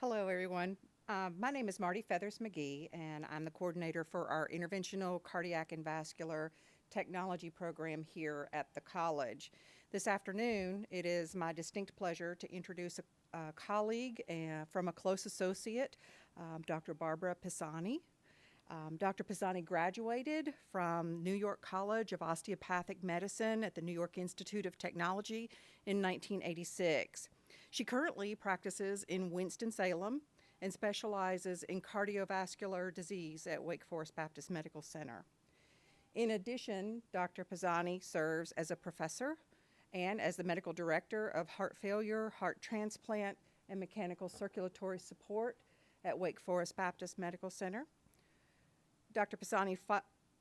Hello, everyone. My name is Marty Feathers McGee, and I'm the coordinator for our Interventional Cardiac and Vascular Technology program here at the college. This afternoon, it is my distinct pleasure to introduce a colleague from a close associate, Dr. Barbara Pisani. Dr. Pisani graduated from New York College of Osteopathic Medicine at the New York Institute of Technology in 1986. She currently practices in Winston-Salem and specializes in cardiovascular disease at Wake Forest Baptist Medical Center. In addition, Dr. Pisani serves as a professor and as the medical director of heart failure, heart transplant, and mechanical circulatory support at Wake Forest Baptist Medical Center. Dr. Pisani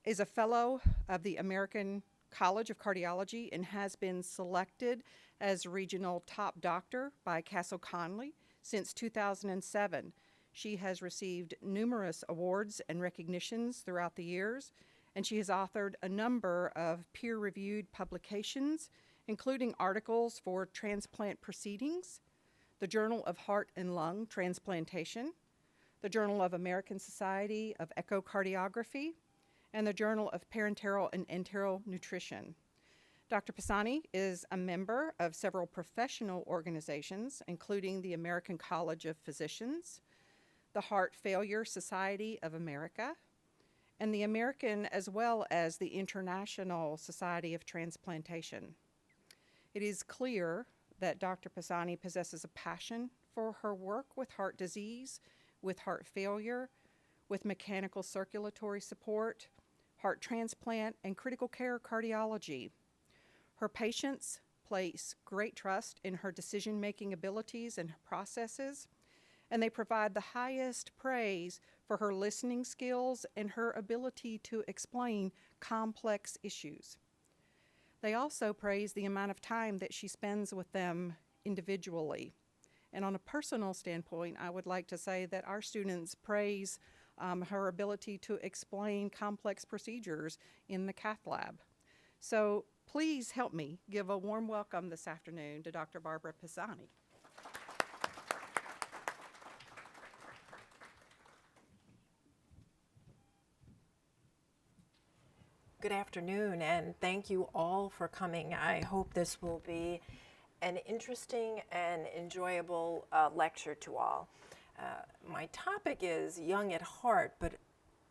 is a fellow of the American College of Cardiology and has been selected as regional top doctor by Castle Conley since 2007. She has received numerous awards and recognitions throughout the years, and she has authored a number of peer-reviewed publications, including articles for Transplant Proceedings, the Journal of Heart and Lung Transplantation, the Journal of American Society of Echocardiography, and the Journal of Parenteral and Enteral Nutrition. Dr. Pisani is a member of several professional organizations, including the American College of Physicians, the Heart Failure Society of America, and the American as well as the International Society of Transplantation. It is clear that Dr. Pisani possesses a passion for her work with heart disease, with heart failure, with mechanical circulatory support, heart transplant, and critical care cardiology. Her patients place great trust in her decision-making abilities and processes, and they provide the highest praise for her listening skills and her ability to explain complex issues. They also praise the amount of time that she spends with them individually. And on a personal standpoint, I would like to say that our students praise her ability to explain complex procedures in the cath lab. So please help me give a warm welcome this afternoon to Dr. Barbara Pisani. Good afternoon, and thank you all for coming. I hope this will be an interesting and enjoyable lecture to all. My topic is young at heart, but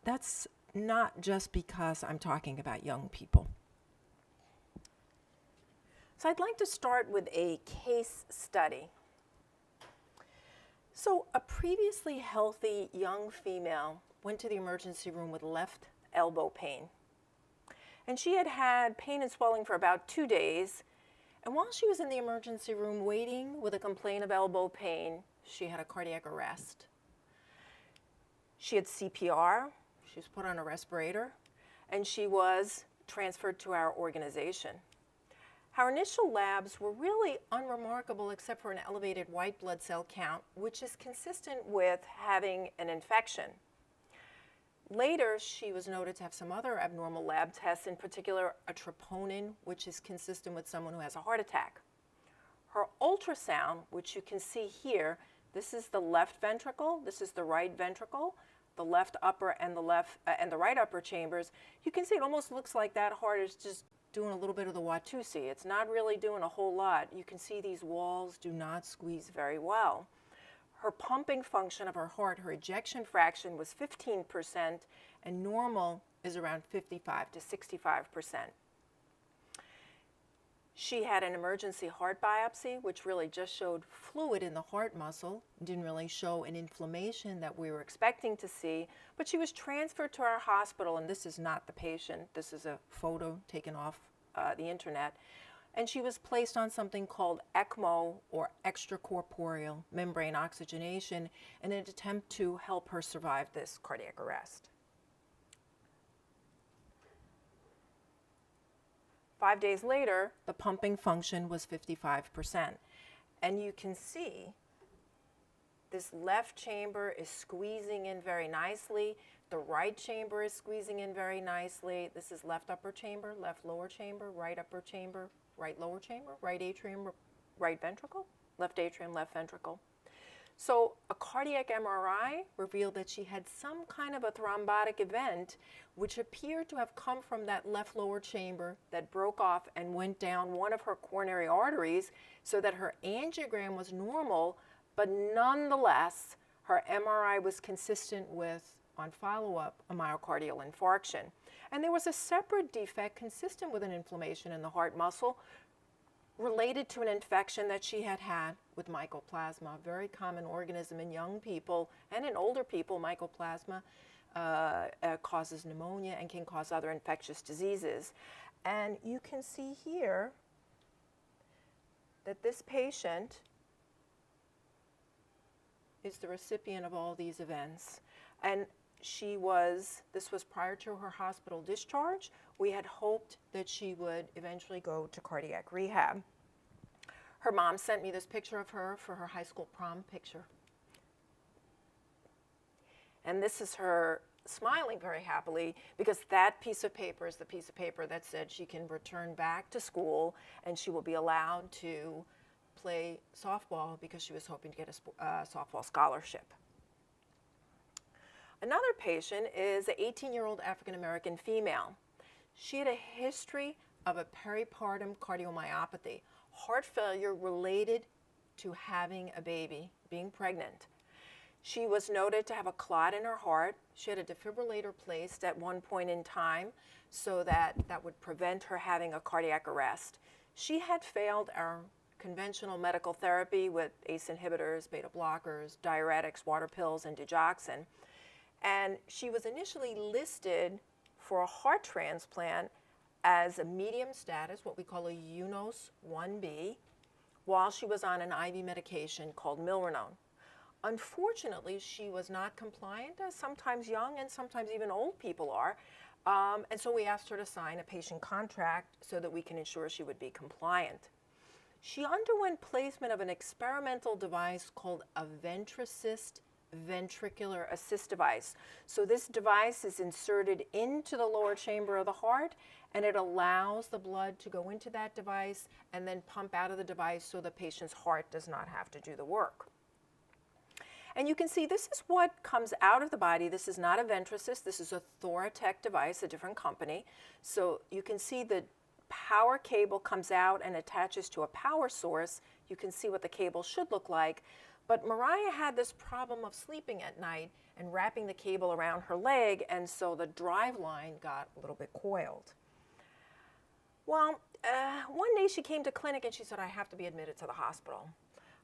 that's not just because I'm talking about young people. So I'd like to start with a case study. So a previously healthy young female went to the emergency room with left elbow pain. And she had had pain and swelling for about 2 days. And while she was in the emergency room waiting with a complaint of elbow pain, she had a cardiac arrest. She had CPR, she was put on a respirator, and she was transferred to our organization. Our initial labs were really unremarkable except for an elevated white blood cell count, which is consistent with having an infection. Later, she was noted to have some other abnormal lab tests, in particular a troponin, which is consistent with someone who has a heart attack. Her ultrasound, which you can see here, this is the left ventricle, this is the right ventricle, the left upper and the right upper chambers. You can see it almost looks like that heart is just doing a little bit of the Watusi. It's not really doing a whole lot. You can see these walls do not squeeze very well. Her pumping function of her heart, her ejection fraction was 15%, and normal is around 55 to 65%. She had an emergency heart biopsy, which really just showed fluid in the heart muscle, didn't really show an inflammation that we were expecting to see, but she was transferred to our hospital, and this is not the patient. This is a photo taken off the internet. And she was placed on something called ECMO, or extracorporeal membrane oxygenation, in an attempt to help her survive this cardiac arrest. 5 days later, the pumping function was 55%. And you can see this left chamber is squeezing in very nicely. The right chamber is squeezing in very nicely. This is left upper chamber, left lower chamber, right upper chamber, right lower chamber, right atrium, right ventricle, left atrium, left ventricle. So a cardiac MRI revealed that she had some kind of a thrombotic event which appeared to have come from that left lower chamber that broke off and went down one of her coronary arteries, so that her angiogram was normal, but nonetheless her MRI was consistent with, on follow-up, a myocardial infarction. And there was a separate defect consistent with an inflammation in the heart muscle related to an infection that she had had with mycoplasma, a very common organism in young people and in older people. Mycoplasma causes pneumonia and can cause other infectious diseases. And you can see here that this patient is the recipient of all these events. And this was prior to her hospital discharge. We had hoped that she would eventually go to cardiac rehab. Her mom sent me this picture of her for her high school prom picture. And this is her smiling very happily, because that piece of paper is the piece of paper that said she can return back to school and she will be allowed to play softball because she was hoping to get a softball scholarship. Another patient is an 18-year-old African-American female. She had a history of a peripartum cardiomyopathy, heart failure related to having a baby, being pregnant. She was noted to have a clot in her heart. She had a defibrillator placed at one point in time so that would prevent her having a cardiac arrest. She had failed our conventional medical therapy with ACE inhibitors, beta blockers, diuretics, water pills, and digoxin. And she was initially listed for a heart transplant as a medium status, what we call a UNOS 1B, while she was on an IV medication called milrinone. Unfortunately, she was not compliant, as sometimes young and sometimes even old people are, and so we asked her to sign a patient contract so that we can ensure she would be compliant. She underwent placement of an experimental device called a Ventracyst ventricular assist device. So this device is inserted into the lower chamber of the heart, and it allows the blood to go into that device and then pump out of the device so the patient's heart does not have to do the work. And you can see this is what comes out of the body. This is not a Ventracyst. This is a Thoratec device, a different company. So you can see the power cable comes out and attaches to a power source. You can see what the cable should look like. But Mariah had this problem of sleeping at night and wrapping the cable around her leg, and so the drive line got a little bit coiled. Well, one day she came to clinic and she said, I have to be admitted to the hospital.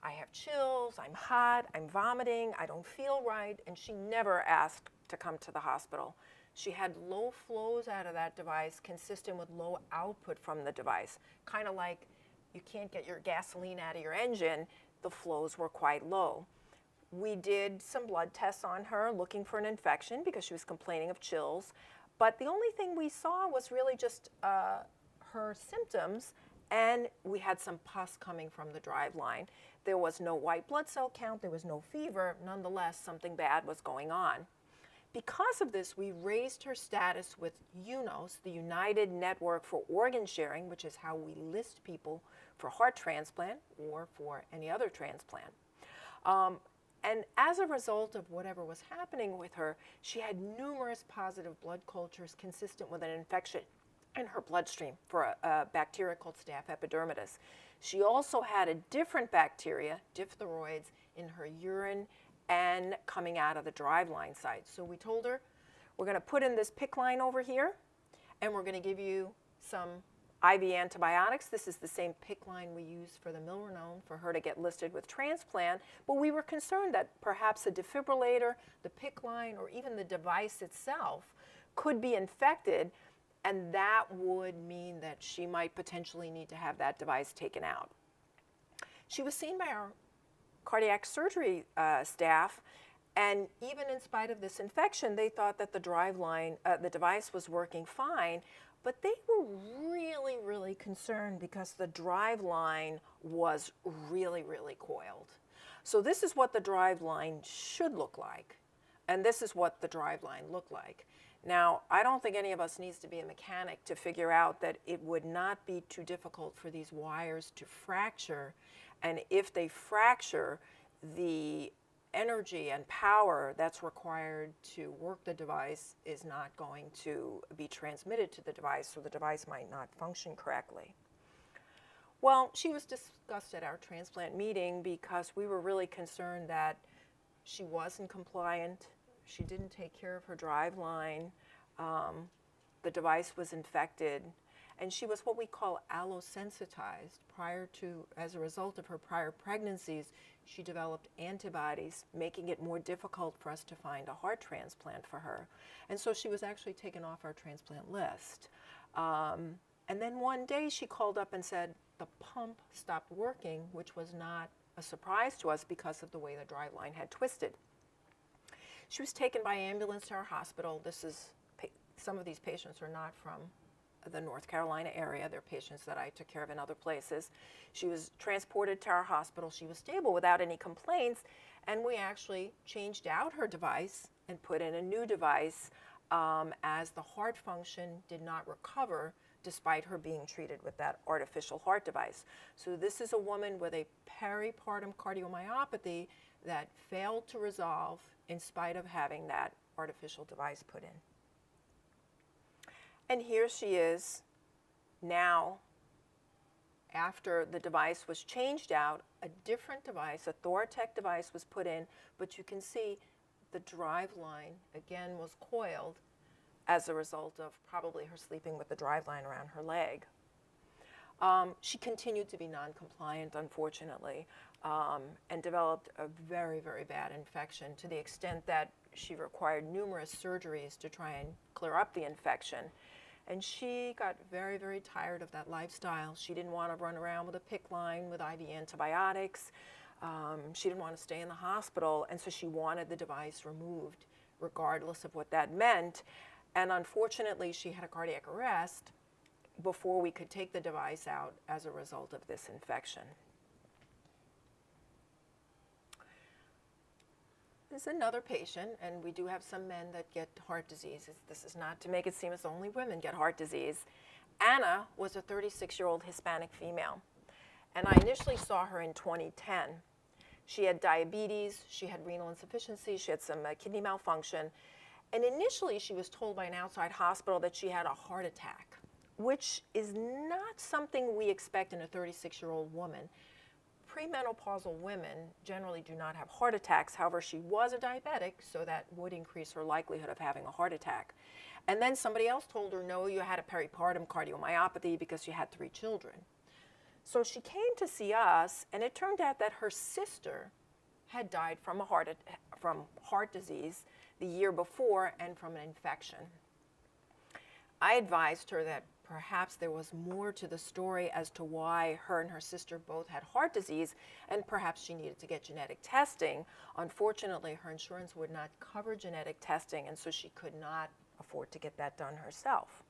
I have chills, I'm hot, I'm vomiting, I don't feel right, and she never asked to come to the hospital. She had low flows out of that device consistent with low output from the device, kind of like you can't get your gasoline out of your engine. The flows were quite low. We did some blood tests on her looking for an infection because she was complaining of chills, but the only thing we saw was really just her symptoms, and we had some pus coming from the drive line. There was no white blood cell count, there was no fever. Nonetheless, something bad was going on. Because of this, we raised her status with UNOS, the United Network for Organ Sharing, which is how we list people for heart transplant or for any other transplant. And as a result of whatever was happening with her, she had numerous positive blood cultures consistent with an infection in her bloodstream for a bacteria called Staph epidermidis. She also had a different bacteria, diphtheroids, in her urine and coming out of the driveline site. So we told her, we're going to put in this PICC line over here, and we're going to give you some IV antibiotics. This is the same PICC line we use for the milrinone for her to get listed with transplant, but we were concerned that perhaps a defibrillator, the PICC line, or even the device itself could be infected, and that would mean that she might potentially need to have that device taken out. She was seen by our cardiac surgery staff, and even in spite of this infection, they thought that the the device was working fine, but they were really, really concerned because the drive line was really, really coiled. So this is what the drive line should look like, and this is what the drive line looked like. Now, I don't think any of us needs to be a mechanic to figure out that it would not be too difficult for these wires to fracture, and if they fracture, the energy and power that's required to work the device is not going to be transmitted to the device, so the device might not function correctly. Well, she was discussed at our transplant meeting because we were really concerned that she wasn't compliant, she didn't take care of her drive line, the device was infected, and she was what we call allosensitized. As a result of her prior pregnancies, she developed antibodies, making it more difficult for us to find a heart transplant for her. And so she was actually taken off our transplant list. And then one day she called up and said the pump stopped working, which was not a surprise to us because of the way the drive line had twisted. She was taken by ambulance to our hospital. Some of these patients are not from the North Carolina area. They're patients that I took care of in other places. She was transported to our hospital. She was stable without any complaints, and we actually changed out her device and put in a new device as the heart function did not recover despite her being treated with that artificial heart device. So this is a woman with a peripartum cardiomyopathy that failed to resolve in spite of having that artificial device put in. And here she is now, after the device was changed out, a different device, a Thoratec device was put in, but you can see the drive line, again, was coiled as a result of probably her sleeping with the drive line around her leg. She continued to be non-compliant, unfortunately, and developed a very, very bad infection to the extent that she required numerous surgeries to try and clear up the infection. And she got very, very tired of that lifestyle. She didn't want to run around with a PICC line with IV antibiotics. She didn't want to stay in the hospital, and so she wanted the device removed, regardless of what that meant. And unfortunately, she had a cardiac arrest before we could take the device out as a result of this infection. This is another patient, and we do have some men that get heart disease. This is not to make it seem as only women get heart disease. Anna was a 36-year-old Hispanic female, and I initially saw her in 2010. She had diabetes, she had renal insufficiency, she had some kidney malfunction, and initially she was told by an outside hospital that she had a heart attack, which is not something we expect in a 36-year-old woman. Premenopausal women generally do not have heart attacks. However, she was a diabetic, so that would increase her likelihood of having a heart attack. And then somebody else told her, no, you had a peripartum cardiomyopathy because you had 3 children. So she came to see us, and it turned out that her sister had died from heart disease the year before and from an infection. I advised her that perhaps there was more to the story as to why her and her sister both had heart disease, and perhaps she needed to get genetic testing. Unfortunately, her insurance would not cover genetic testing, and so she could not afford to get that done herself.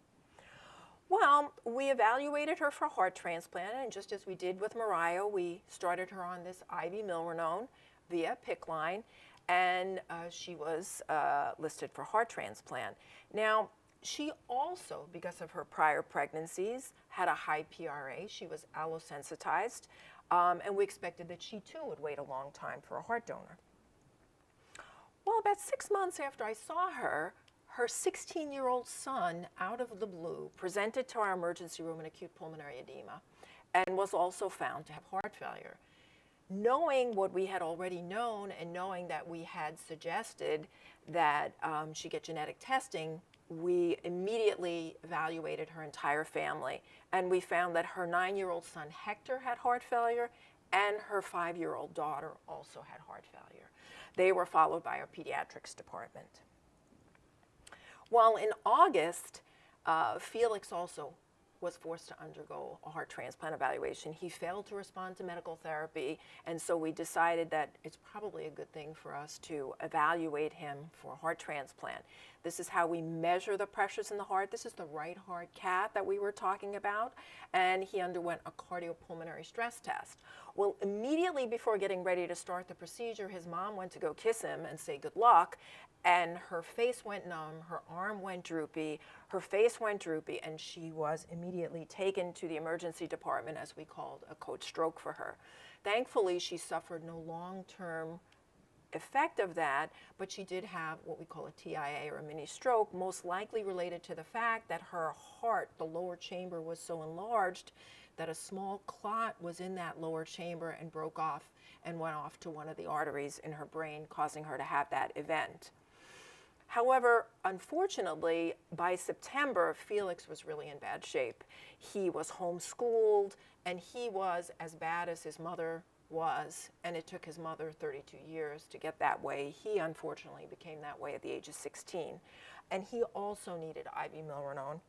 Well, we evaluated her for heart transplant, and just as we did with Mariah, we started her on this IV milrinone via PICC line, and she was listed for heart transplant. Now, she also, because of her prior pregnancies, had a high PRA. She was allosensitized, and we expected that she too would wait a long time for a heart donor. Well, about 6 months after I saw her, her 16-year-old son, out of the blue, presented to our emergency room in acute pulmonary edema and was also found to have heart failure. Knowing what we had already known and knowing that we had suggested that she get genetic testing, we immediately evaluated her entire family, and we found that her 9-year-old son Hector had heart failure and her 5-year-old daughter also had heart failure. They were followed by our pediatrics department. Well, in August, Felix also was forced to undergo a heart transplant evaluation. He failed to respond to medical therapy, and so we decided that it's probably a good thing for us to evaluate him for a heart transplant. This is how we measure the pressures in the heart. This is the right heart cath that we were talking about, and he underwent a cardiopulmonary stress test. Well, immediately before getting ready to start the procedure, his mom went to go kiss him and say good luck, and her face went numb, her arm went droopy, her face went droopy, and she was immediately taken to the emergency department, as we called a code stroke for her. Thankfully, she suffered no long-term effect of that, but she did have what we call a TIA, or a mini stroke, most likely related to the fact that her heart, the lower chamber, was so enlarged that a small clot was in that lower chamber and broke off and went off to one of the arteries in her brain, causing her to have that event. However, unfortunately, by September, Felix was really in bad shape. He was homeschooled, and he was as bad as his mother was, and it took his mother 32 years to get that way. He unfortunately became that way at the age of 16. And he also needed IV milrinone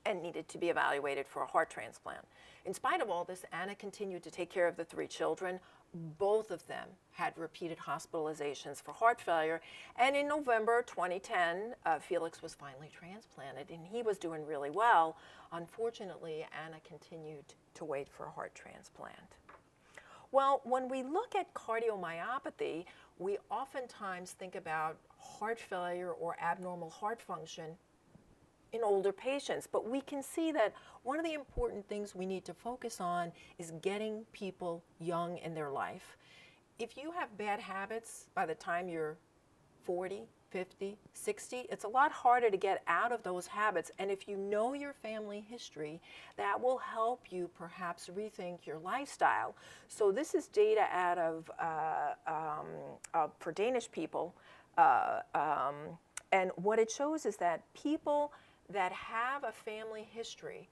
and needed to be evaluated for a heart transplant. In spite of all this, Anna continued to take care of the 3 children. Both of them had repeated hospitalizations for heart failure. And in November 2010, Felix was finally transplanted, and he was doing really well. Unfortunately, Anna continued to wait for a heart transplant. Well, when we look at cardiomyopathy, we oftentimes think about heart failure or abnormal heart function in older patients, but we can see that one of the important things we need to focus on is getting people young in their life. If you have bad habits by the time you're 40, 50, 60, it's a lot harder to get out of those habits. And if you know your family history, that will help you perhaps rethink your lifestyle. So this is data out of for Danish people, and what it shows is that people that have a family history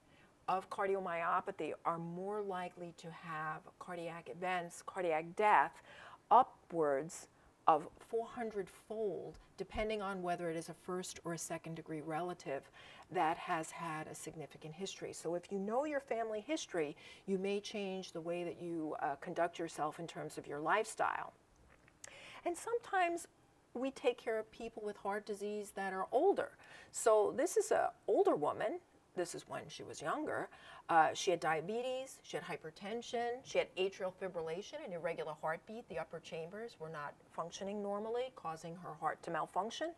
of cardiomyopathy are more likely to have cardiac events, cardiac death, upwards of 400-fold, depending on whether it is a first or a second-degree relative that has had a significant history. So if you know your family history, you may change the way that you conduct yourself in terms of your lifestyle. And sometimes we take care of people with heart disease that are older. So this is an older woman. This is when she was younger. She had diabetes, she had hypertension, she had atrial fibrillation, an irregular heartbeat. The upper chambers were not functioning normally, causing her heart to malfunction.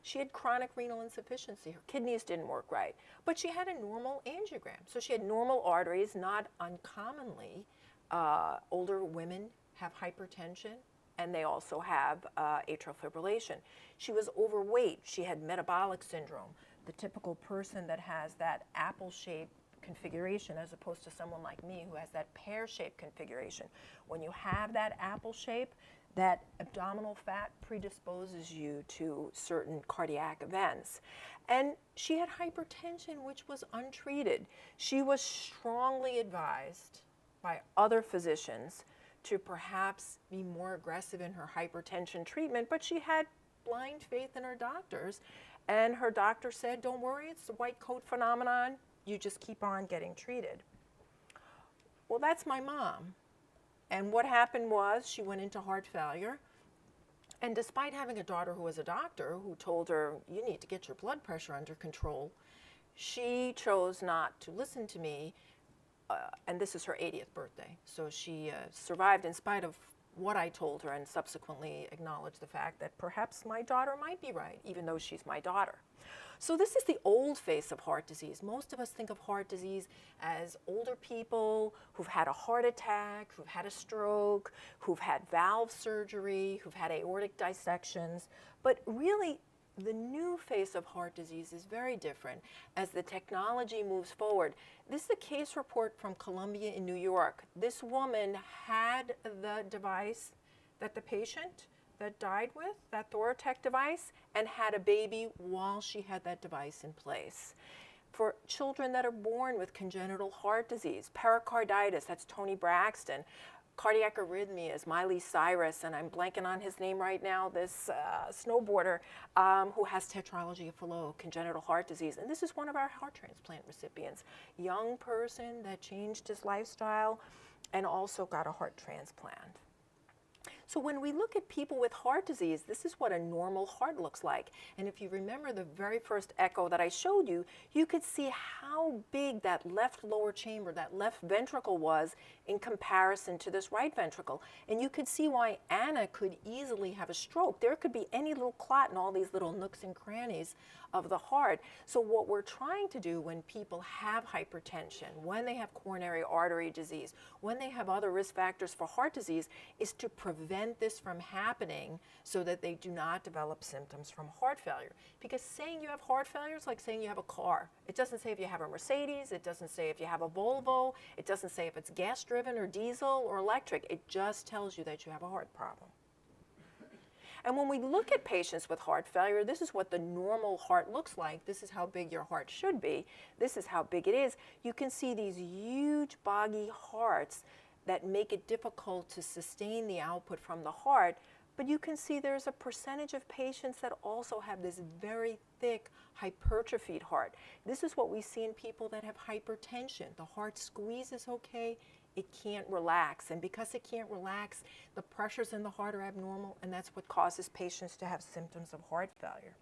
She had chronic renal insufficiency. Her kidneys didn't work right, but she had a normal angiogram. So she had normal arteries. Not uncommonly, older women have hypertension, and they also have atrial fibrillation. She was overweight. She had metabolic syndrome, the typical person that has that apple-shaped configuration, as opposed to someone like me who has that pear-shaped configuration. When you have that apple shape, that abdominal fat predisposes you to certain cardiac events. And she had hypertension, which was untreated. She was strongly advised by other physicians to perhaps be more aggressive in her hypertension treatment, but she had blind faith in her doctors, and her doctor said, don't worry, it's the white coat phenomenon, you just keep on getting treated. Well, that's my mom. And what happened was she went into heart failure, and despite having a daughter who was a doctor who told her, you need to get your blood pressure under control, she chose not to listen to me. And this is her 80th birthday. So she survived in spite of what I told her, and subsequently acknowledged the fact that perhaps my daughter might be right, even though she's my daughter. So this is the old face of heart disease. Most of us think of heart disease as older people who've had a heart attack, who've had a stroke, who've had valve surgery, who've had aortic dissections. But really, the new face of heart disease is very different as the technology moves forward. This is a case report from Columbia in New York. This woman had the device that the patient that died with, that Thorotech device, and had a baby while she had that device in place. For children that are born with congenital heart disease, pericarditis, that's Tony Braxton, cardiac arrhythmias, Miley Cyrus, and I'm blanking on his name right now, this snowboarder who has tetralogy of Fallot, congenital heart disease. And this is one of our heart transplant recipients, young person that changed his lifestyle and also got a heart transplant. So when we look at people with heart disease, this is what a normal heart looks like. And if you remember the very first echo that I showed you, you could see how big that left lower chamber, that left ventricle was in comparison to this right ventricle. And you could see why Anna could easily have a stroke. There could be any little clot in all these little nooks and crannies of the heart. So what we're trying to do when people have hypertension, when they have coronary artery disease, when they have other risk factors for heart disease, is to prevent prevent this from happening so that they do not develop symptoms from heart failure. Because saying you have heart failure is like saying you have a car. It doesn't say if you have a Mercedes, it doesn't say if you have a Volvo, it doesn't say if it's gas driven or diesel or electric. It just tells you that you have a heart problem. And when we look at patients with heart failure, this is what the normal heart looks like. This is how big your heart should be. This is how big it is. You can see these huge boggy hearts that make it difficult to sustain the output from the heart. But you can see there's a percentage of patients that also have this very thick hypertrophied heart. This is what we see in people that have hypertension. The heart squeezes okay, it can't relax. And because it can't relax, the pressures in the heart are abnormal, and that's what causes patients to have symptoms of heart failure.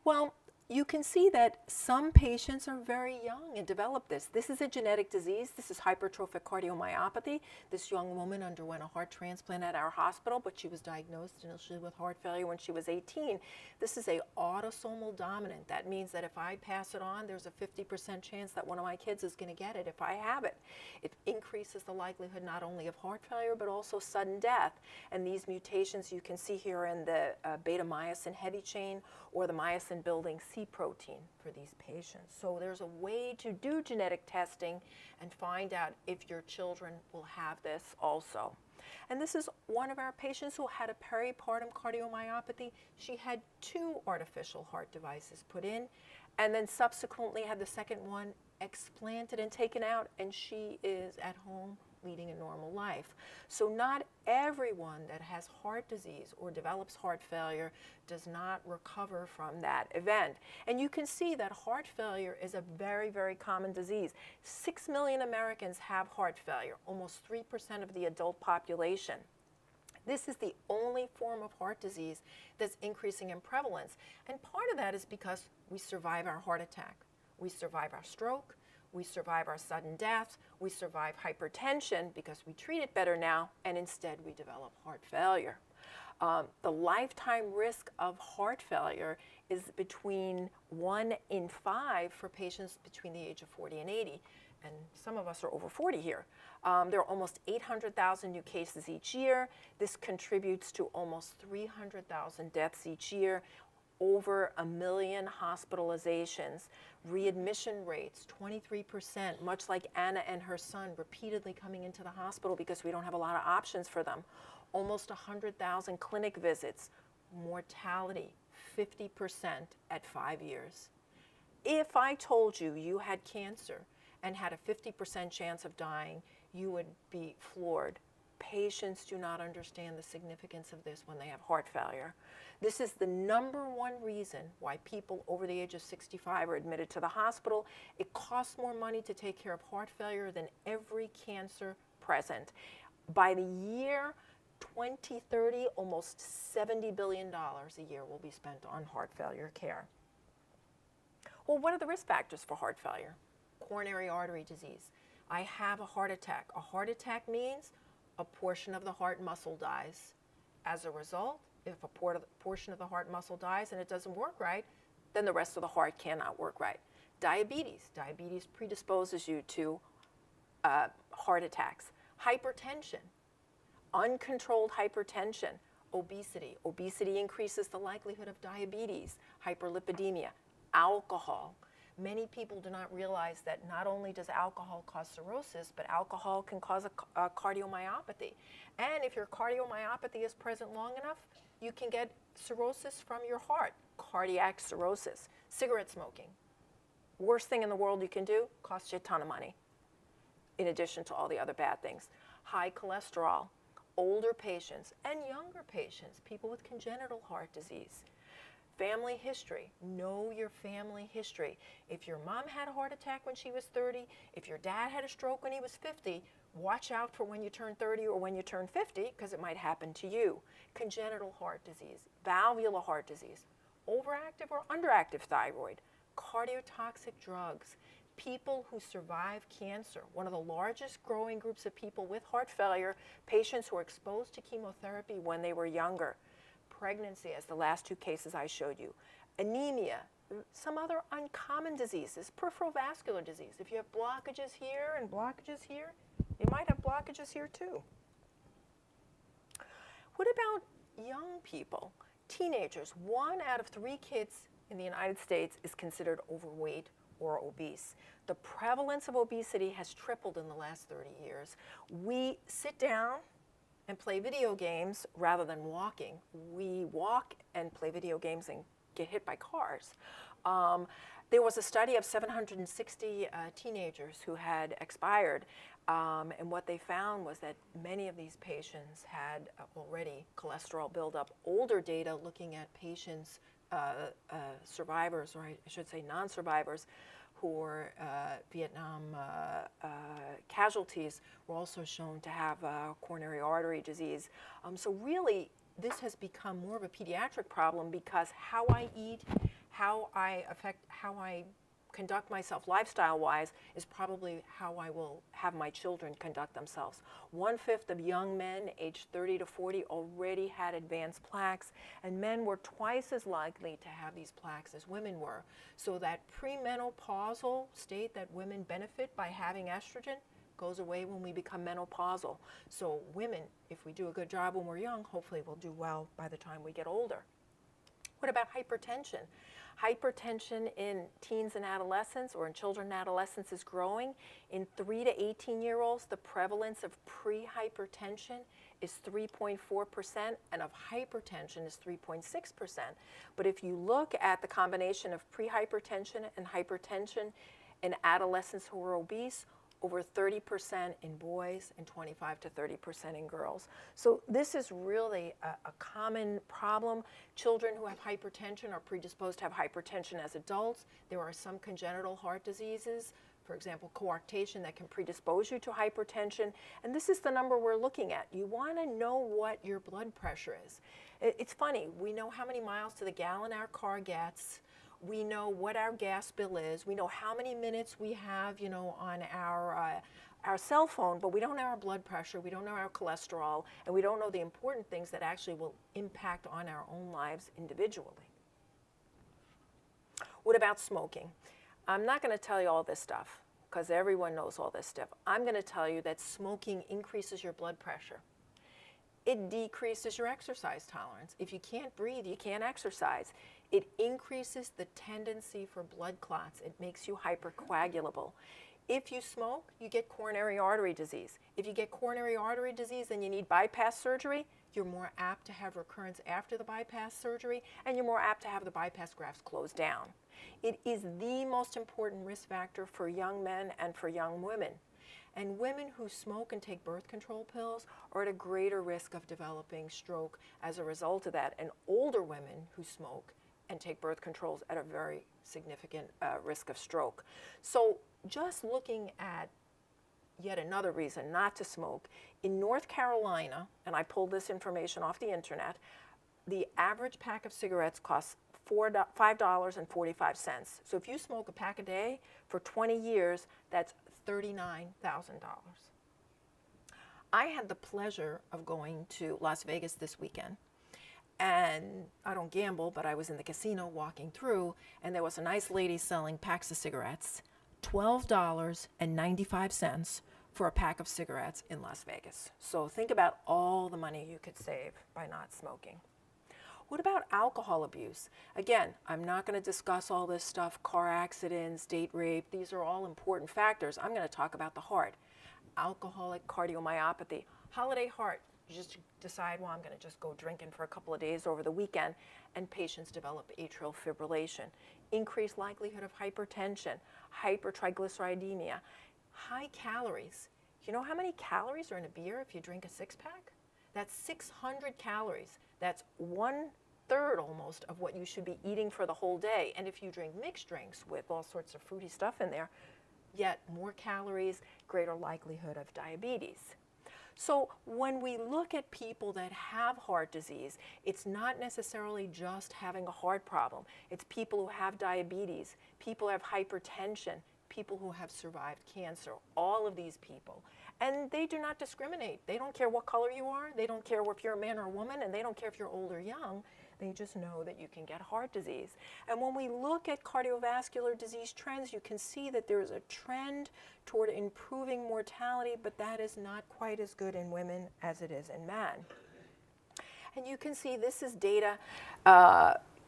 Well, you can see that some patients are very young and develop this. This is a genetic disease. This is hypertrophic cardiomyopathy. This young woman underwent a heart transplant at our hospital, but she was diagnosed initially with heart failure when she was 18. This is a autosomal dominant. That means that if I pass it on, there's a 50% chance that one of my kids is going to get it if I have it. It increases the likelihood not only of heart failure, but also sudden death. And these mutations you can see here in the beta-myosin heavy chain or the myosin building C protein for these patients. So there's a way to do genetic testing and find out if your children will have this also. And this is one of our patients who had a peripartum cardiomyopathy. She had 2 artificial heart devices put in and then subsequently had the second one explanted and taken out, and she is at home leading a normal life. So not everyone that has heart disease or develops heart failure does not recover from that event. And you can see that heart failure is a very, very common disease. 6 million Americans have heart failure, almost 3% of the adult population. This is the only form of heart disease that's increasing in prevalence. And part of that is because we survive our heart attack. We survive our stroke. We survive our sudden death. We survive hypertension because we treat it better now, and instead we develop heart failure. The lifetime risk of heart failure is between 1 in 5 for patients between the age of 40 and 80. And some of us are over 40 here. There are almost 800,000 new cases each year. This contributes to almost 300,000 deaths each year, over 1 million hospitalizations, readmission rates, 23%, much like Anna and her son repeatedly coming into the hospital because we don't have a lot of options for them. Almost 100,000 clinic visits, mortality, 50% at 5 years. If I told you you had cancer and had a 50% chance of dying, you would be floored. Patients do not understand the significance of this when they have heart failure. This is the #1 reason why people over the age of 65 are admitted to the hospital. It costs more money to take care of heart failure than every cancer present. By the year 2030, almost $70 billion a year will be spent on heart failure care. Well, what are the risk factors for heart failure? Coronary artery disease. I have a heart attack. A heart attack means a portion of the heart muscle dies. As a result, if a portion of the heart muscle dies and it doesn't work right, then the rest of the heart cannot work right. Diabetes. Diabetes predisposes you to heart attacks. Hypertension. Uncontrolled hypertension. Obesity. Obesity increases the likelihood of diabetes. Hyperlipidemia. Alcohol. Many people do not realize that not only does alcohol cause cirrhosis, but alcohol can cause a cardiomyopathy. And if your cardiomyopathy is present long enough, you can get cirrhosis from your heart, cardiac cirrhosis. Cigarette smoking. Worst thing in the world you can do, costs you a ton of money, in addition to all the other bad things. High cholesterol, older patients and younger patients, people with congenital heart disease. Family history. Know your family history. If your mom had a heart attack when she was 30, if your dad had a stroke when he was 50, watch out for when you turn 30 or when you turn 50 because it might happen to you. Congenital heart disease, valvular heart disease, overactive or underactive thyroid, cardiotoxic drugs, people who survive cancer. One of the largest growing groups of people with heart failure, patients who were exposed to chemotherapy when they were younger. Pregnancy, as the last 2 cases I showed you. Anemia, some other uncommon diseases, peripheral vascular disease. If you have blockages here and blockages here, you might have blockages here too. What about young people, teenagers? 1 out of 3 kids in the United States is considered overweight or obese. The prevalence of obesity has tripled in the last 30 years. We sit down and play video games rather than walking. We walk and play video games and get hit by cars. There was a study of 760 teenagers who had expired, and what they found was that many of these patients had already cholesterol buildup. Older data looking at patients, survivors, or I should say non-survivors, who were Vietnam casualties, were also shown to have coronary artery disease. So really, this has become more of a pediatric problem because how I eat, how I conduct myself lifestyle-wise is probably how I will have my children conduct themselves. 1/5 of young men aged 30 to 40 already had advanced plaques, and men were twice as likely to have these plaques as women were. So that premenopausal state that women benefit by having estrogen goes away when we become menopausal. So women, if we do a good job when we're young, hopefully we'll do well by the time we get older. What about hypertension? Hypertension in teens and adolescents, or in children and adolescents, is growing. In 3 to 18-year-olds, the prevalence of pre-hypertension is 3.4%, and of hypertension is 3.6%. But if you look at the combination of pre-hypertension and hypertension in adolescents who are obese, over 30% in boys and 25 to 30% in girls. So this is really a common problem. Children who have hypertension are predisposed to have hypertension as adults. There are some congenital heart diseases, for example, coarctation, that can predispose you to hypertension. And this is the number we're looking at. You want to know what your blood pressure is. It's funny, we know how many miles to the gallon our car gets. We know what our gas bill is. We know how many minutes we have, on our cell phone, but we don't know our blood pressure, we don't know our cholesterol, and we don't know the important things that actually will impact on our own lives individually. What about smoking? I'm not going to tell you all this stuff because everyone knows all this stuff. I'm going to tell you that smoking increases your blood pressure. It decreases your exercise tolerance. If you can't breathe, you can't exercise. It increases the tendency for blood clots. It makes you hypercoagulable. If you smoke, you get coronary artery disease. If you get coronary artery disease and you need bypass surgery, you're more apt to have recurrence after the bypass surgery, and you're more apt to have the bypass grafts closed down. It is the most important risk factor for young men and for young women. And women who smoke and take birth control pills are at a greater risk of developing stroke as a result of that. And older women who smoke and take birth controls at a very significant risk of stroke. So just looking at yet another reason not to smoke, in North Carolina, and I pulled this information off the internet, the average pack of cigarettes costs $5.45. So if you smoke a pack a day for 20 years, that's $39,000. I had the pleasure of going to Las Vegas this weekend, and I don't gamble, but I was in the casino walking through, and there was a nice lady selling packs of cigarettes, $12.95 for a pack of cigarettes in Las Vegas. So think about all the money you could save by not smoking. What about alcohol abuse? Again, I'm not going to discuss all this stuff, car accidents, date rape. These are all important factors. I'm going to talk about the heart. Alcoholic cardiomyopathy, holiday heart. You just decide, well, I'm going to just go drinking for a couple of days over the weekend, and patients develop atrial fibrillation. Increased likelihood of hypertension, hypertriglyceridemia, high calories. You know how many calories are in a beer if you drink a six-pack? That's 600 calories. That's 1/3 almost of what you should be eating for the whole day. And if you drink mixed drinks with all sorts of fruity stuff in there, yet more calories, greater likelihood of diabetes. So when we look at people that have heart disease, it's not necessarily just having a heart problem. It's people who have diabetes, people who have hypertension, people who have survived cancer, all of these people. And they do not discriminate. They don't care what color you are. They don't care if you're a man or a woman, and they don't care if you're old or young. They just know that you can get heart disease. And when we look at cardiovascular disease trends, you can see that there is a trend toward improving mortality, but that is not quite as good in women as it is in men. And you can see this is data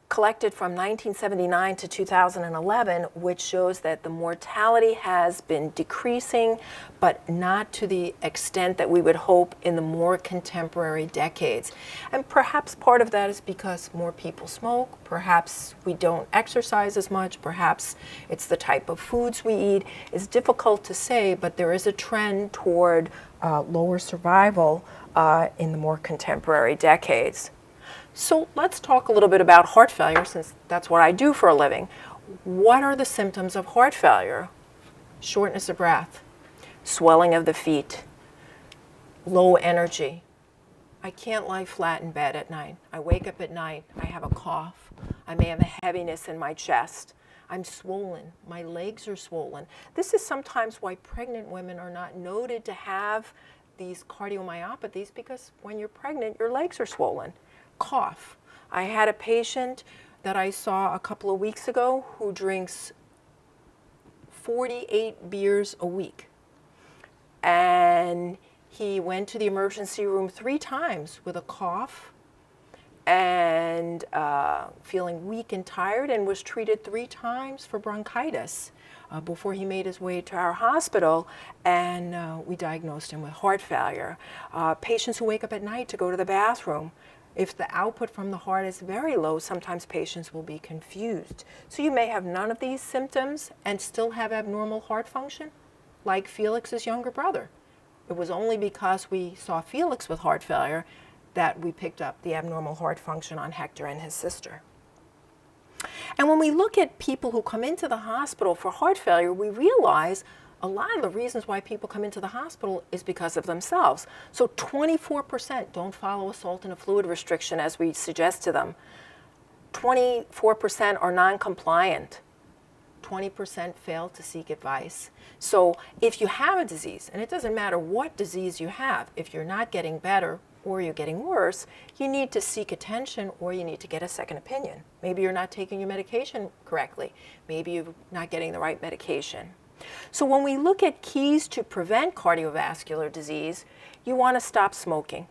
collected from 1979 to 2011, which shows that the mortality has been decreasing, but not to the extent that we would hope in the more contemporary decades. And perhaps part of that is because more people smoke, perhaps we don't exercise as much, perhaps it's the type of foods we eat. It's difficult to say, but there is a trend toward lower survival in the more contemporary decades. So let's talk a little bit about heart failure, since that's what I do for a living. What are the symptoms of heart failure? Shortness of breath, swelling of the feet, low energy. I can't lie flat in bed at night. I wake up at night, I have a cough. I may have a heaviness in my chest. I'm swollen. My legs are swollen. This is sometimes why pregnant women are not noted to have these cardiomyopathies, because when you're pregnant, your legs are swollen. Cough. I had a patient that I saw a couple of weeks ago who drinks 48 beers a week. And he went to the emergency room 3 times with a cough and feeling weak and tired, and was treated 3 times for bronchitis before he made his way to our hospital, and we diagnosed him with heart failure. Patients who wake up at night to go to the bathroom, if the output from the heart is very low, sometimes patients will be confused. So you may have none of these symptoms and still have abnormal heart function, like Felix's younger brother. It was only because we saw Felix with heart failure that we picked up the abnormal heart function on Hector and his sister. And when we look at people who come into the hospital for heart failure, we realize a lot of the reasons why people come into the hospital is because of themselves. So 24% don't follow a salt and a fluid restriction as we suggest to them. 24% are non-compliant. 20% fail to seek advice. So if you have a disease, and it doesn't matter what disease you have, if you're not getting better or you're getting worse, you need to seek attention or you need to get a second opinion. Maybe you're not taking your medication correctly. Maybe you're not getting the right medication. So when we look at keys to prevent cardiovascular disease, you want to stop smoking.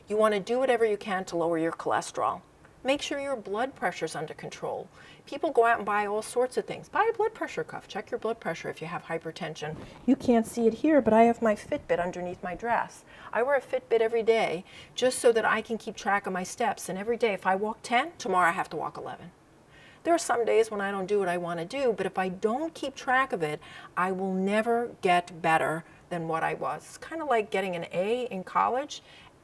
You want to do whatever you can to lower your cholesterol. Make sure your blood pressure is under control. People go out and buy all sorts of things. Buy a blood pressure cuff. Check your blood pressure if you have hypertension. You can't see it here, but I have my Fitbit underneath my dress. I wear a Fitbit every day just so that I can keep track of my steps. And every day, if I walk 10, tomorrow I have to walk 11. There are some days when I don't do what I want to do, but if I don't keep track of it, I will never get better than what I was. It's kind of like getting an A in college,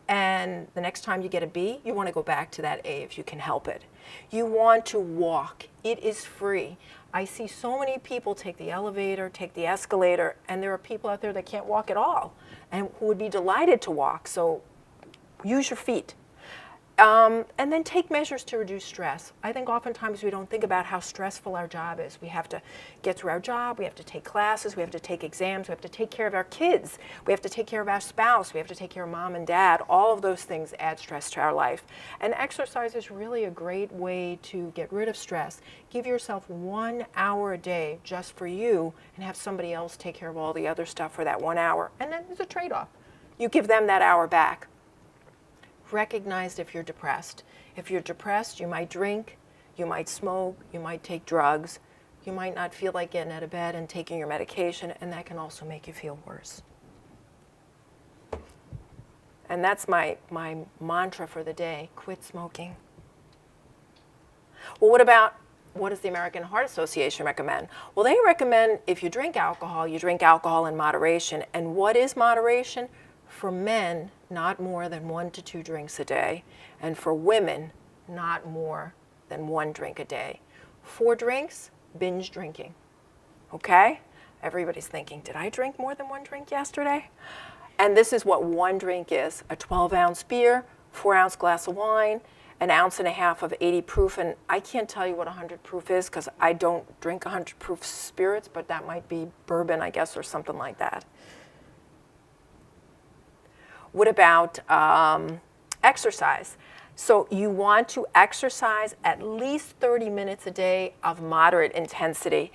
and the next time you get a B, you want to go back to that A if you can help it. You want to walk. It is free. I see so many people take the elevator, take the escalator, and there are people out there that can't walk at all and who would be delighted to walk. So use your feet. And then take measures to reduce stress. I think oftentimes we don't think about how stressful our job is. We have to get through our job, we have to take classes, we have to take exams, we have to take care of our kids, we have to take care of our spouse, we have to take care of mom and dad. All of those things add stress to our life. And exercise is really a great way to get rid of stress. Give yourself 1 hour a day just for you and have somebody else take care of all the other stuff for that 1 hour. And then there's a trade-off. You give them that hour back. Recognize if you're depressed. If you're depressed, you might drink, you might smoke, you might take drugs, you might not feel like getting out of bed and taking your medication, and that can also make you feel worse. And that's my mantra for the day: quit smoking. Well, what does the American Heart Association recommend? Well, they recommend if you drink alcohol in moderation. And what is moderation? For men, not more than 1 to 2 drinks a day, and for women, not more than 1 drink a day. 4 drinks, binge drinking. Okay? Everybody's thinking, did I drink more than 1 drink yesterday? And this is what 1 drink is: a 12-ounce beer, 4-ounce glass of wine, 1.5 ounces of 80 proof. And I can't tell you what 100 proof is because I don't drink 100 proof spirits, but that might be bourbon, I guess, or something like that. What about exercise? So you want to exercise at least 30 minutes a day of moderate intensity.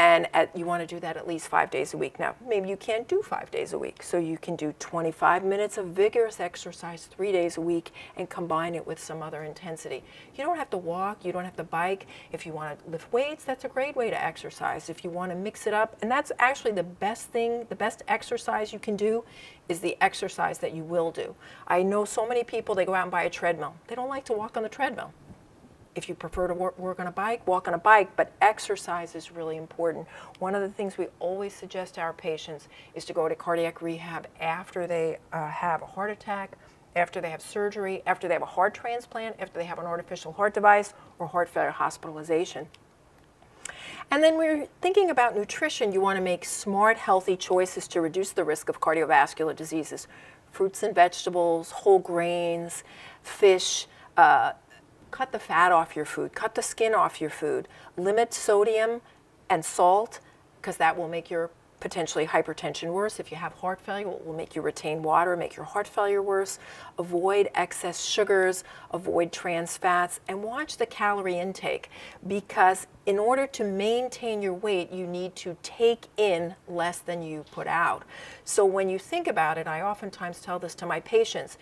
And you want to do that at least 5 days a week. Now, maybe you can't do 5 days a week, so you can do 25 minutes of vigorous exercise 3 days a week and combine it with some other intensity. You don't have to walk, you don't have to bike. If you want to lift weights, that's a great way to exercise. If you want to mix it up, and that's actually the best thing, the best exercise you can do is the exercise that you will do. I know so many people, they go out and buy a treadmill. They don't like to walk on the treadmill. If you prefer to work on a bike, walk on a bike, but exercise is really important. One of the things we always suggest to our patients is to go to cardiac rehab after they have a heart attack, after they have surgery, after they have a heart transplant, after they have an artificial heart device, or heart failure hospitalization. And then we're thinking about nutrition. You want to make smart, healthy choices to reduce the risk of cardiovascular diseases. Fruits and vegetables, whole grains, fish, cut the fat off your food, cut the skin off your food, limit sodium and salt, because that will make your potentially hypertension worse. If you have heart failure, it will make you retain water, make your heart failure worse. Avoid excess sugars, avoid trans fats, and watch the calorie intake, because in order to maintain your weight, you need to take in less than you put out. So when you think about it, I oftentimes tell this to my patients,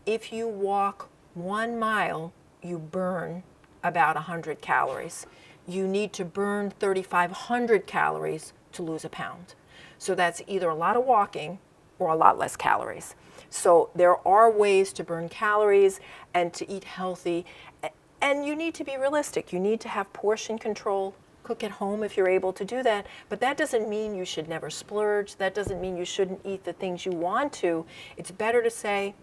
if you walk 1 mile, you burn about 100 calories. You need to burn 3,500 calories to lose a pound. So that's either a lot of walking or a lot less calories. So there are ways to burn calories and to eat healthy. And you need to be realistic. You need to have portion control. Cook at home if you're able to do that. But that doesn't mean you should never splurge. That doesn't mean you shouldn't eat the things you want to. It's better to say,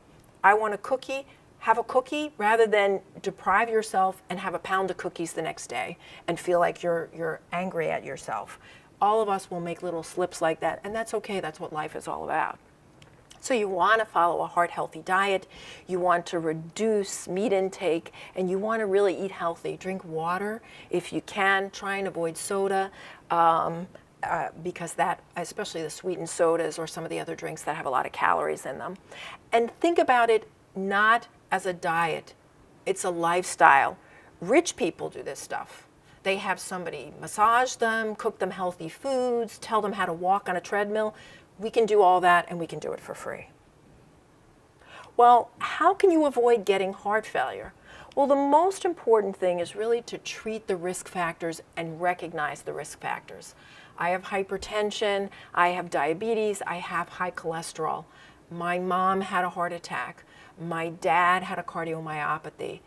I want a cookie, have a cookie, rather than deprive yourself and have a pound of cookies the next day and feel like you're angry at yourself. All of us will make little slips like that, and that's okay. That's what life is all about. So you want to follow a heart-healthy diet. You want to reduce meat intake, and you want to really eat healthy. Drink water if you can. Try and avoid soda, because that, especially the sweetened sodas or some of the other drinks that have a lot of calories in them. And think about it not as a diet. It's a lifestyle. Rich people do this stuff. They have somebody massage them, cook them healthy foods, tell them how to walk on a treadmill. We can do all that, and we can do it for free. Well, how can you avoid getting heart failure? Well, the most important thing is really to treat the risk factors and recognize the risk factors. I have hypertension, I have diabetes, I have high cholesterol. My mom had a heart attack. My dad had a cardiomyopathy.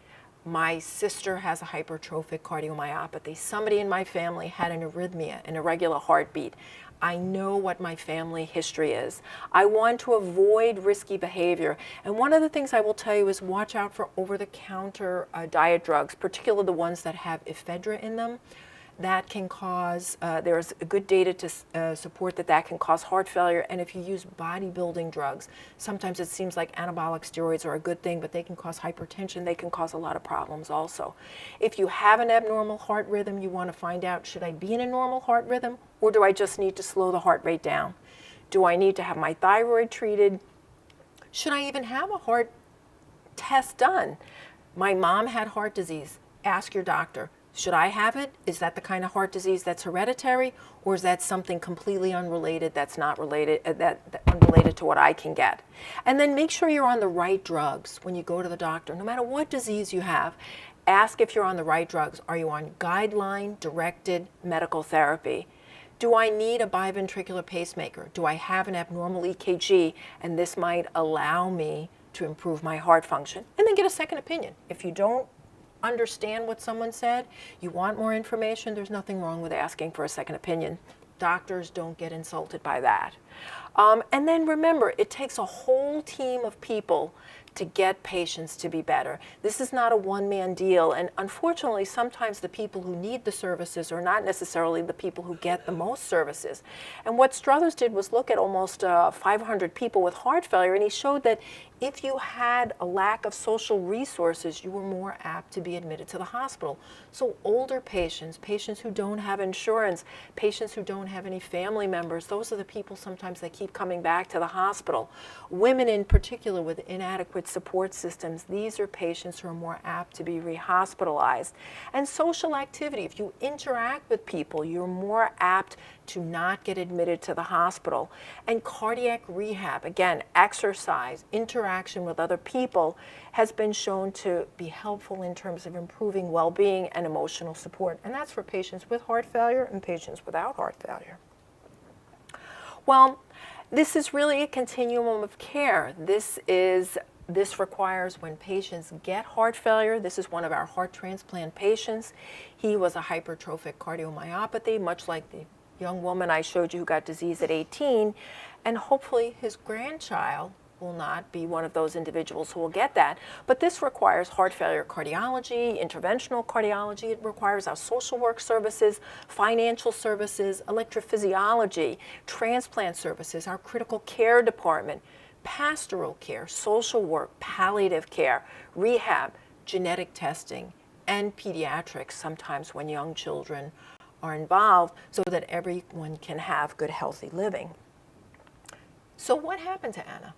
My sister has a hypertrophic cardiomyopathy. Somebody in my family had an arrhythmia, an irregular heartbeat. I know what my family history is. I want to avoid risky behavior. And one of the things I will tell you is watch out for over-the-counter diet drugs, particularly the ones that have ephedra in them. That can cause, there's good data to support that that can cause heart failure. And if you use bodybuilding drugs, sometimes it seems like anabolic steroids are a good thing, but they can cause hypertension. They can cause a lot of problems also. If you have an abnormal heart rhythm, you want to find out, should I be in a normal heart rhythm, or do I just need to slow the heart rate down? Do I need to have my thyroid treated? Should I even have a heart test done? My mom had heart disease. Ask your doctor. Should I have it? Is that the kind of heart disease that's hereditary, or is that something completely unrelated that's not related, unrelated to what I can get? And then make sure you're on the right drugs when you go to the doctor. No matter what disease you have, ask if you're on the right drugs. Are you on guideline-directed medical therapy? Do I need a biventricular pacemaker? Do I have an abnormal EKG? And this might allow me to improve my heart function. And then get a second opinion. If you don't understand what someone said, you want more information, there's nothing wrong with asking for a second opinion. Doctors don't get insulted by that. And then remember, it takes a whole team of people to get patients to be better. This is not a one-man deal, and unfortunately, sometimes the people who need the services are not necessarily the people who get the most services. And what Struthers did was look at almost 500 people with heart failure, and he showed that If you had a lack of social resources, you were more apt to be admitted to the hospital. So older patients, patients who don't have insurance, patients who don't have any family members, those are the people sometimes that keep coming back to the hospital. Women in particular with inadequate support systems, these are patients who are more apt to be rehospitalized. And social activity, if you interact with people, you're more apt to not get admitted to the hospital. And cardiac rehab, again, exercise, interaction with other people has been shown to be helpful in terms of improving well-being and emotional support. And that's for patients with heart failure and patients without heart failure. Well, this is really a continuum of care. This requires when patients get heart failure. This is one of our heart transplant patients. He was a hypertrophic cardiomyopathy, much like the young woman I showed you who got disease at 18, and hopefully his grandchild will not be one of those individuals who will get that. But this requires heart failure cardiology, interventional cardiology. It requires our social work services, financial services, electrophysiology, transplant services, our critical care department, pastoral care, social work, palliative care, rehab, genetic testing, and pediatrics sometimes when young children are involved, so that everyone can have good, healthy living. So what happened to Anna?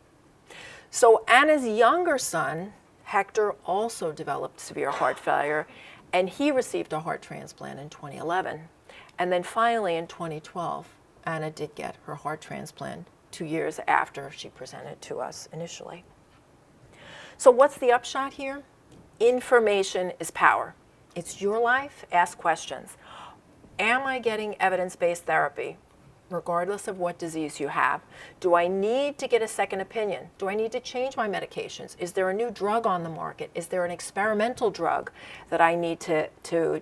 So Anna's younger son, Hector, also developed severe heart failure, and he received a heart transplant in 2011. And then finally in 2012, Anna did get her heart transplant 2 years after she presented to us initially. So what's the upshot here? Information is power. It's your life, ask questions. Am I getting evidence-based therapy, regardless of what disease you have? Do I need to get a second opinion? Do I need to change my medications? Is there a new drug on the market? Is there an experimental drug that I need to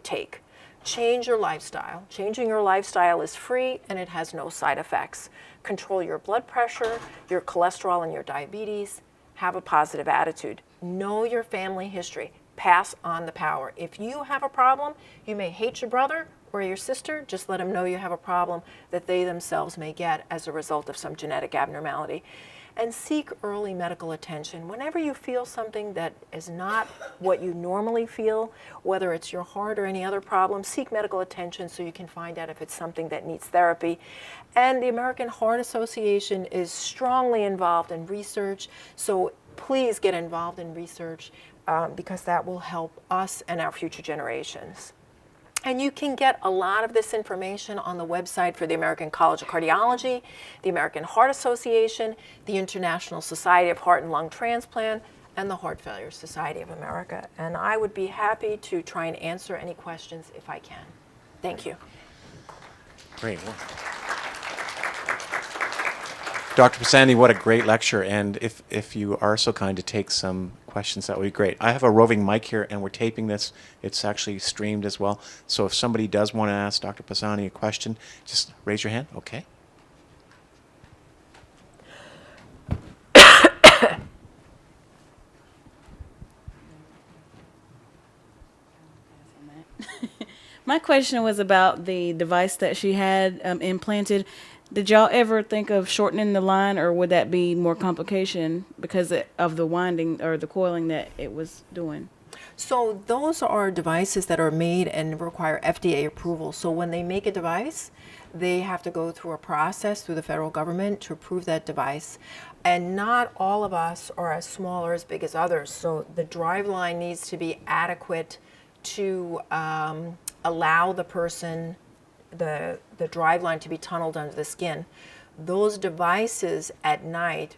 take? Change your lifestyle. Changing your lifestyle is free and it has no side effects. Control your blood pressure, your cholesterol, and your diabetes. Have a positive attitude. Know your family history. Pass on the power. If you have a problem, you may hate your brother or your sister, just let them know you have a problem that they themselves may get as a result of some genetic abnormality. And seek early medical attention. Whenever you feel something that is not what you normally feel, whether it's your heart or any other problem, seek medical attention so you can find out if it's something that needs therapy. And the American Heart Association is strongly involved in research, so please get involved in research because that will help us and our future generations. And you can get a lot of this information on the website for the American College of Cardiology, the American Heart Association, the International Society of Heart and Lung Transplant, and the Heart Failure Society of America. And I would be happy to try and answer any questions if I can. Thank you. Great. Well, Dr. Pisani, what a great lecture. And if you are so kind to take some questions, that would be great. I have a roving mic here, and we're taping this. It's actually streamed as well. So if somebody does want to ask Dr. Pisani a question, just raise your hand. Okay. My question was about the device that she had implanted. Did y'all ever think of shortening the line, or would that be more complication because of the winding or the coiling that it was doing? So those are devices that are made and require FDA approval. So when they make a device, they have to go through a process through the federal government to approve that device. And not all of us are as small or as big as others. So the drive line needs to be adequate to allow the person, the drive line to be tunneled under the skin. Those devices at night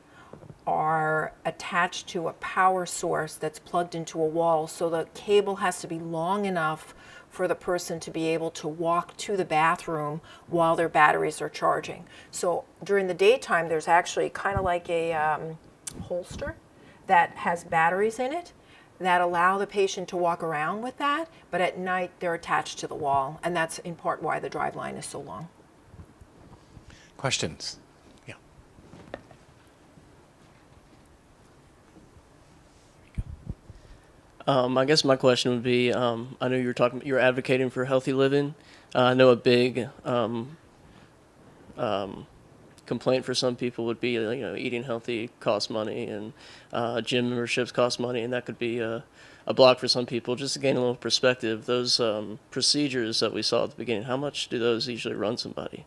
are attached to a power source that's plugged into a wall, so the cable has to be long enough for the person to be able to walk to the bathroom while their batteries are charging. So during the daytime, there's actually kind of like a holster that has batteries in it that allow the patient to walk around with that, but at night they're attached to the wall, and that's in part why the drive line is so long. Questions? Yeah. I guess my question would be, I know you're advocating for healthy living. I know a big complaint for some people would be, eating healthy costs money, and gym memberships cost money, and that could be a block for some people. Just to gain a little perspective, those procedures that we saw at the beginning, how much do those usually run somebody?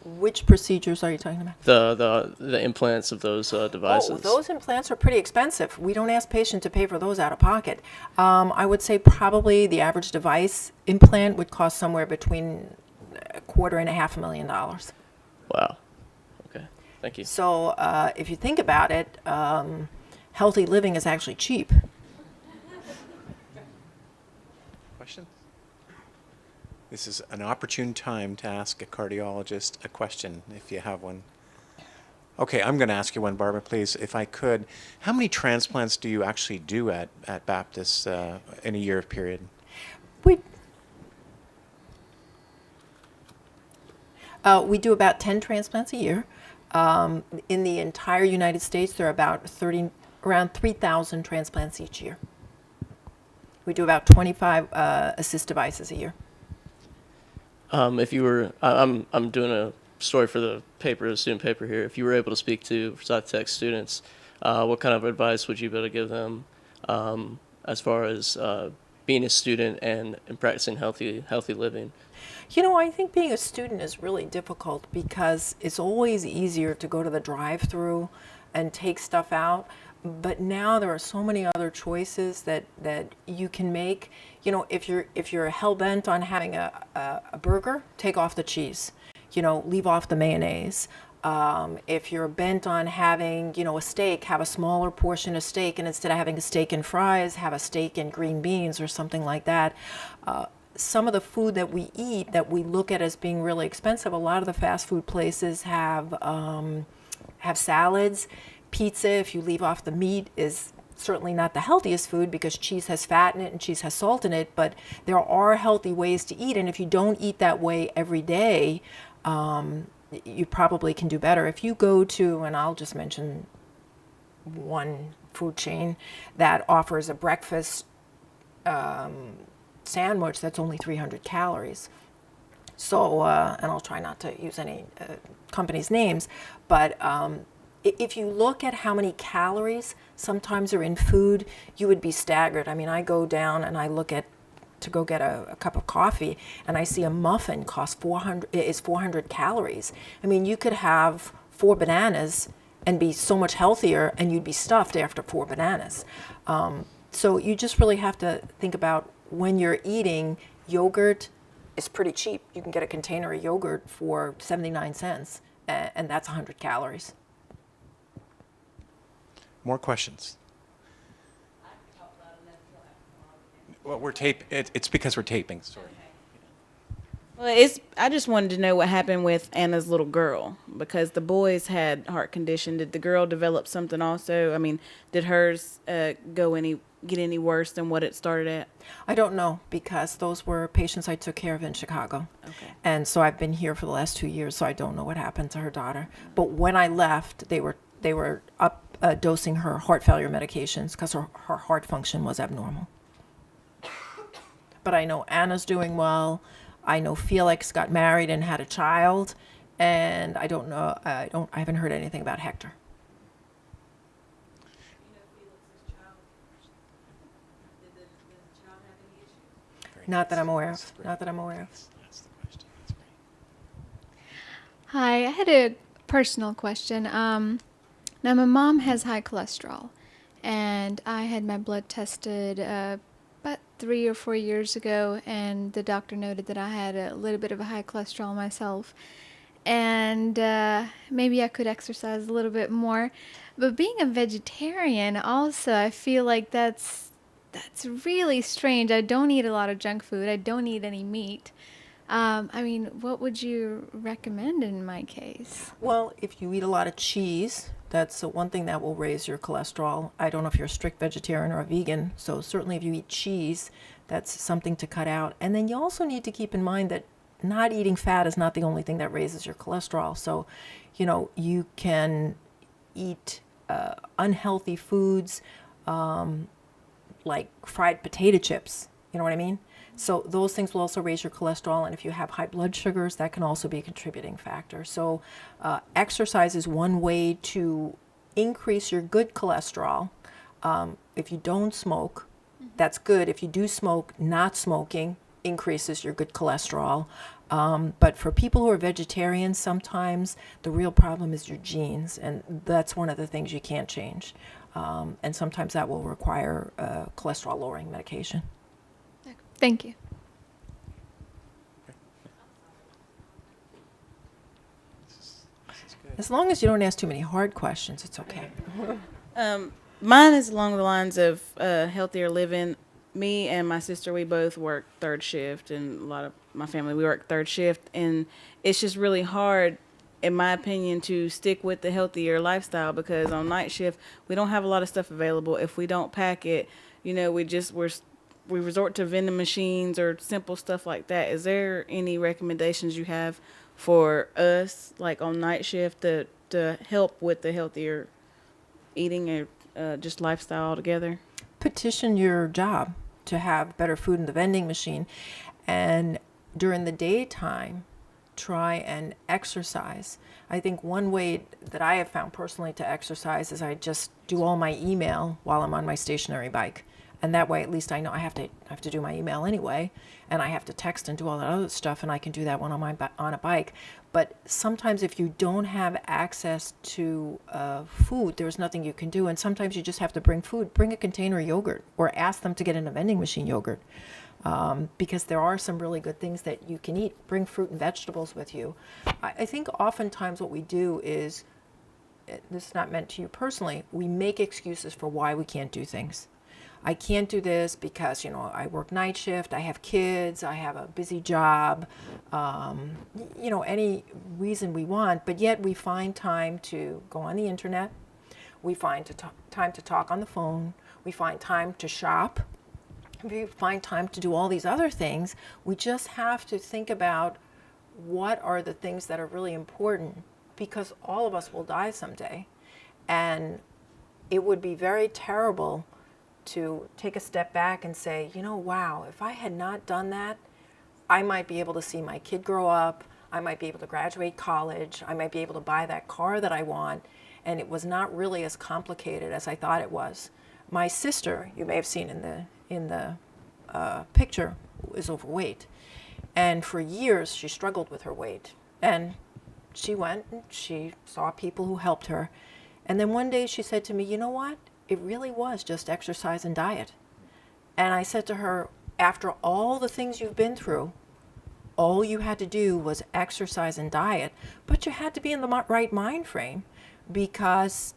Which procedures are you talking about? The implants of those devices. Oh, those implants are pretty expensive. We don't ask patients to pay for those out of pocket. I would say probably the average device implant would cost somewhere between $250,000 and $500,000. Wow. Okay. Thank you. So if you think about it, healthy living is actually cheap. Questions? This is an opportune time to ask a cardiologist a question, if you have one. Okay, I'm going to ask you one, Barbara, please, if I could. How many transplants do you actually do at Baptist in a year period? We do about 10 transplants a year. In the entire United States, there are around 3,000 transplants each year. We do about 25 assist devices a year. If you were, I'm doing a story for the paper, the student paper here. If you were able to speak to SciTech students, what kind of advice would you be able to give them as far as being a student and practicing healthy living? I think being a student is really difficult because it's always easier to go to the drive-through and take stuff out. But now there are so many other choices that you can make. If you're hell-bent on having a burger, take off the cheese. Leave off the mayonnaise. If you're bent on having, a steak, have a smaller portion of steak, and instead of having a steak and fries, have a steak and green beans or something like that. Some of the food that we eat that we look at as being really expensive, a lot of the fast food places have salads. Pizza, if you leave off the meat, is certainly not the healthiest food because cheese has fat in it and cheese has salt in it, but there are healthy ways to eat, and if you don't eat that way every day, you probably can do better. If you go to, and I'll just mention one food chain that offers a breakfast sandwich that's only 300 calories. So, and I'll try not to use any companies' names, but if you look at how many calories sometimes are in food, you would be staggered. I mean, I go down and I look at to go get a cup of coffee, and I see a muffin costs 400 calories. I mean, you could have 4 bananas and be so much healthier, and you'd be stuffed after 4 bananas. So you just really have to think about when you're eating. Yogurt is pretty cheap. You can get a container of yogurt for 79 cents, and that's 100 calories. More questions? Well, it's because we're taping. Sorry. Well, I just wanted to know what happened with Anna's little girl, because the boys had heart condition. Did the girl develop something also? I mean, did hers get any worse than what it started at? I don't know, because those were patients I took care of in Chicago. Okay. And so I've been here for the last 2 years, so I don't know what happened to her daughter. But when I left, they were up dosing her heart failure medications because her heart function was abnormal. But I know Anna's doing well. I know Felix got married and had a child, and I don't know. I haven't heard anything about Hector. Not that I'm aware of. Not that I'm aware of. That's the question. That's great. Hi, I had a personal question. Now, my mom has high cholesterol, and I had my blood tested about 3 or 4 years ago, and the doctor noted that I had a little bit of a high cholesterol myself, and maybe I could exercise a little bit more. But being a vegetarian, also, I feel like that's really strange. I don't eat a lot of junk food. I don't eat any meat. I mean, what would you recommend in my case? Well, if you eat a lot of cheese, that's one thing that will raise your cholesterol. I don't know if you're a strict vegetarian or a vegan, so certainly if you eat cheese, that's something to cut out. And then you also need to keep in mind that not eating fat is not the only thing that raises your cholesterol. So, you can eat unhealthy foods like fried potato chips. You know what I mean? So those things will also raise your cholesterol, and if you have high blood sugars, that can also be a contributing factor. So exercise is one way to increase your good cholesterol. If you don't smoke, that's good. If you do smoke, not smoking increases your good cholesterol. But for people who are vegetarians, sometimes the real problem is your genes, and that's one of the things you can't change. And sometimes that will require cholesterol-lowering medication. Thank you. As long as you don't ask too many hard questions, it's okay. Mine is along the lines of healthier living. Me and my sister, we both work third shift, and a lot of my family, we work third shift, and it's just really hard, in my opinion, to stick with the healthier lifestyle, because on night shift we don't have a lot of stuff available. If we don't pack it, we resort to vending machines or simple stuff like that. Is there any recommendations you have for us, like on night shift, to help with the healthier eating or just lifestyle altogether? Petition your job to have better food in the vending machine, and during the daytime try and exercise. I think one way that I have found personally to exercise is I just do all my email while I'm on my stationary bike, and that way at least I know I have to do my email anyway, and I have to text and do all that other stuff, and I can do that when I'm on a bike. But sometimes if you don't have access to food, there's nothing you can do. And sometimes you just have to bring food. Bring a container of yogurt, or ask them to get in a vending machine yogurt. Because there are some really good things that you can eat. Bring fruit and vegetables with you. I think oftentimes what we do is, this is not meant to you personally, we make excuses for why we can't do things. I can't do this because, I work night shift, I have kids, I have a busy job, any reason we want, but yet we find time to go on the internet, we find time to talk on the phone, we find time to shop, we find time to do all these other things. We just have to think about what are the things that are really important, because all of us will die someday, and it would be very terrible to take a step back and say, wow, if I had not done that, I might be able to see my kid grow up, I might be able to graduate college, I might be able to buy that car that I want, and it was not really as complicated as I thought it was. My sister, you may have seen in the picture, is overweight, and for years she struggled with her weight, and she went and she saw people who helped her, and then one day she said to me, you know what? It really was just exercise and diet. And I said to her, after all the things you've been through, all you had to do was exercise and diet, but you had to be in the right mind frame, because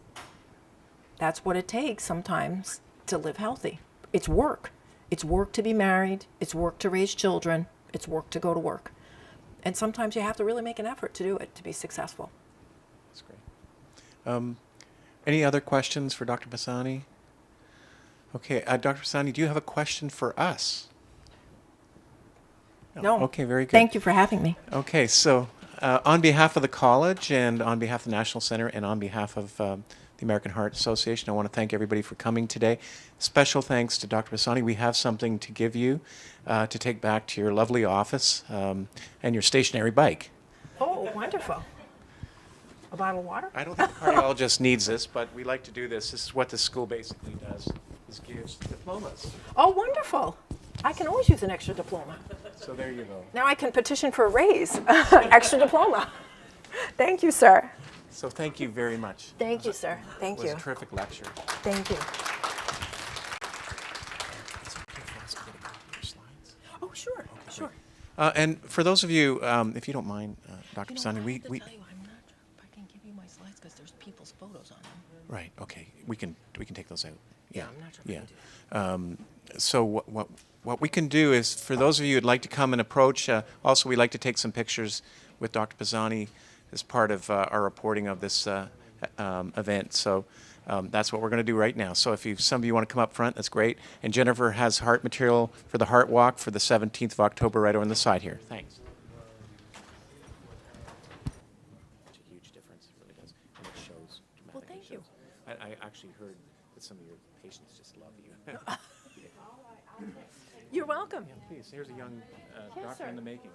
that's what it takes sometimes to live healthy. It's work. It's work to be married. It's work to raise children. It's work to go to work. And sometimes you have to really make an effort to do it to be successful. That's great. Any other questions for Dr. Pisani? Okay, Dr. Pisani, do you have a question for us? No. Okay, very good. Thank you for having me. Okay, so on behalf of the college and on behalf of the National Center and on behalf of the American Heart Association, I want to thank everybody for coming today. Special thanks to Dr. Pisani. We have something to give you to take back to your lovely office and your stationary bike. Oh, wonderful. A bottle of water? I don't think the cardiologist needs this, but we like to do this. This is what the school basically does, is gives diplomas. Oh, wonderful. I can always use an extra diploma. So there you go. Now I can petition for a raise, extra diploma. Thank you, sir. So thank you very much. Thank you, sir. Thank It was you. a terrific lecture. Thank you. It's okay for us to get a copy of your slides. Oh, sure, sure. And for those of you, if you don't mind, Dr. Pisani, we I'm not sure if I can give you my slides because there's people's photos on them. right, okay, we can take those out. Yeah, I'm not sure if I Yeah. can do So what we can do is, for those of you who'd like to come and approach, also we'd like to take some pictures with Dr. Pisani as part of our reporting of this event. So that's what we're going to do right now. So if some of you want to come up front, that's great. And Jennifer has heart material for the Heart Walk for the 17th of October right over on the side here. Thanks. It's a huge difference, it really does. And it shows dramatically. Well, thank you. I actually heard that some of your patients just love you. You're welcome. Please, here's a young Yes, doctor sir. in the making.